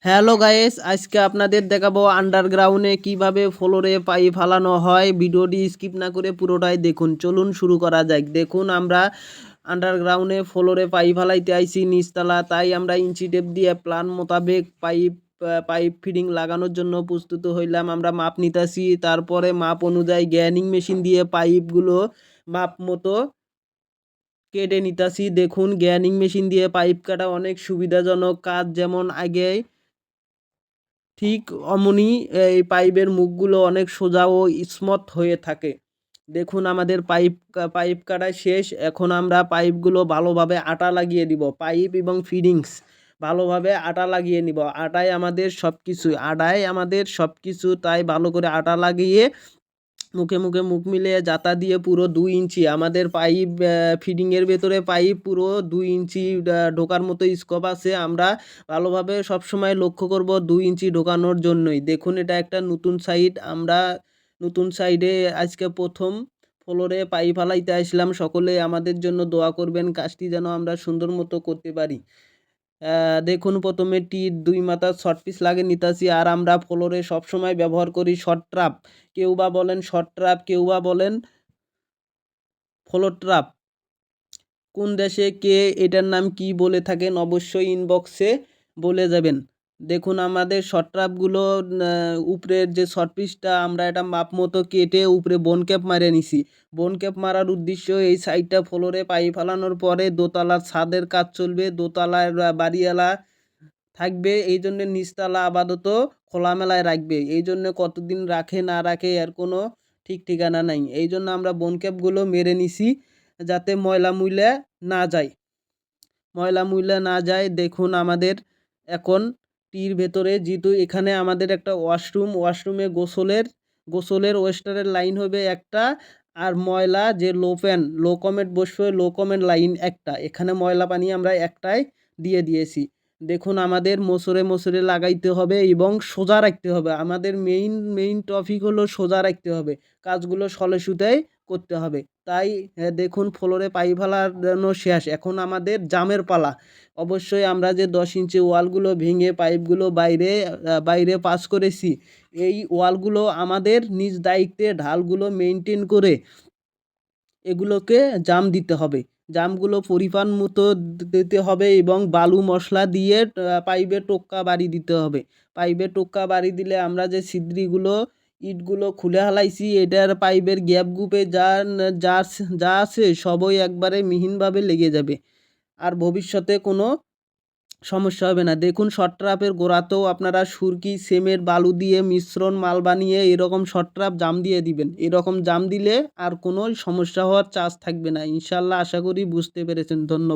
Hello guys, আজকে আপনাদের দেখাবো আন্ডারগ্রাউন্ডে কিভাবে ফ্লোরে পাইপ ফালানো হয়। ভিডিওটি স্কিপ না করে পুরোটাই দেখুন। চলুন শুরু করা যাক। দেখুন আমরা আন্ডারগ্রাউন্ডে ফ্লোরে পাইপ ফালাইতে আইছি নিচতলা, তাই আমরা ইঞ্চি টেপ দিয়ে প্ল্যান মোতাবেক পাইপ ফিটিং লাগানোর জন্য প্রস্তুত হইলাম। আমরা মাপ নিতেছি, তারপরে মাপ অনুযায়ী গ্যানিং মেশিন দিয়ে পাইপগুলো মাপ মতো কেটে নিতেছি। দেখুন গ্যানিং মেশিন দিয়ে পাইপ কাটা অনেক সুবিধাজনক কাজ, যেমন আগে ঠিক অমনি এই পাইপের মুখগুলো অনেক সোজা ও স্মুথ হয়ে থাকে। দেখুন আমাদের পাইপ কাটা শেষ। এখন আমরা পাইপগুলো ভালোভাবে আটা লাগিয়ে দিব। পাইপ এবং ফিটিংস ভালোভাবে আটা লাগিয়ে নিব। আটাই আমাদের সব কিছু, তাই ভালো করে আটা লাগিয়ে মুখে মুখে মুখ মিলিয়ে জাতা দিয়ে পুরো 2 ইঞ্চি আমাদের পাইপ ফিডিংয়ের ভেতরে পাইপ পুরো 2 ইঞ্চি ঢোকার মতো স্কোপ আছে। আমরা ভালোভাবে সবসময় লক্ষ্য করব 2 ইঞ্চি ঢোকানোর জন্যই। দেখুন এটা একটা নতুন সাইড, আমরা নতুন সাইডে আজকে প্রথম ফ্লোরে পাইপ ফালাইতে আসলাম। সকলে আমাদের জন্য দোয়া করবেন, কাজটি যেন আমরা সুন্দর মতো করতে পারি। দেখুন প্রথমে টির 2 মাথার শর্ট পিস লাগিয়ে নিতেছি। আর আমরা ফ্লোরে সবসময় ব্যবহার করি শর্ট ট্রাপ। কেউ বা বলেন শর্ট ট্রাপ, কেউ বা বলেন ফ্লোর ট্রাপ। কোন দেশে কে এটার নাম কি বলে থাকেন অবশ্যই ইনবক্সে বলে যাবেন। দেখুন আমাদের শর্ট ট্রাপগুলো উপরের যে শর্ট পিসটা আমরা এটা মাপ মতো কেটে উপরে বোন ক্যাপ মারিয়ে নিছি। বোন ক্যাপ মারার উদ্দেশ্য এই সাইডটা ফ্লোরে পাইপ ফালানোর পরে দোতলার ছাদের কাজ চলবে, দোতলার বাড়িওয়ালা থাকবে, এই জন্য নিচতলা আপাতত খোলামেলায় রাখবে। এই জন্য কতদিন রাখে না রাখে এর কোনো ঠিক ঠিকানা নাই। এই জন্য আমরা বোন ক্যাপগুলো মেরে নিছি যাতে ময়লা মুইলা না যায়। দেখুন আমাদের এখন টির ভেতরে যেহেতু এখানে আমাদের একটা ওয়াশরুমে গোসলের ওয়েস্টারের লাইন হবে একটা, আর ময়লা যে লো কমেন্ট বসবে লো কমেন্ট লাইন একটা, এখানে ময়লা পানি আমরা একটাই দিয়ে দিয়েছি। দেখুন আমাদের মোচরে লাগাইতে হবে এবং সোজা রাখতে হবে। আমাদের মেইন টপিক হলো সোজা রাখতে হবে, কাজগুলো সলে সুতায় করতে হবে। তাই দেখুন ফ্লোরে পাইপ ফালানো শেষ। এখন আমাদের জামের পালা। অবশ্যই আমরা যে 10 ইঞ্চি ওয়ালগুলো ভেঙে পাইপগুলো বাইরে পাস করেছি, এই ওয়ালগুলো আমাদের নিজ দায়িত্বে ঢালগুলো মেনটেন করে এগুলোকে জাম দিতে হবে। জামগুলো পরিমাণ মতো দিতে হবে এবং বালু মশলা দিয়ে পাইপে টোক্কা বাড়ি দিতে হবে। পাইপে টোক্কা বাড়ি দিলে আমরা যে ছিদ্রিগুলো ইটগুলো খুলে হালাইছি, এটার পাইপের গ্যাপ গুপে যা যা আছে সবই একবারে মিহিনভাবে লেগে যাবে, আর ভবিষ্যতে কোনো সমস্যা হবে না। দেখুন শর্ট ট্রাপের গোড়াতেও আপনারা সুরকি সিমেন্ট বালু দিয়ে মিশ্রণ মাল বানিয়ে এরকম শর্ট ট্রাপ জাম দিয়ে দিবেন। এরকম জাম দিলে আর কোনো সমস্যা হওয়ার চান্স থাকবে না। ইনশাল্লাহ আশা করি বুঝতে পেরেছেন। ধন্যবাদ।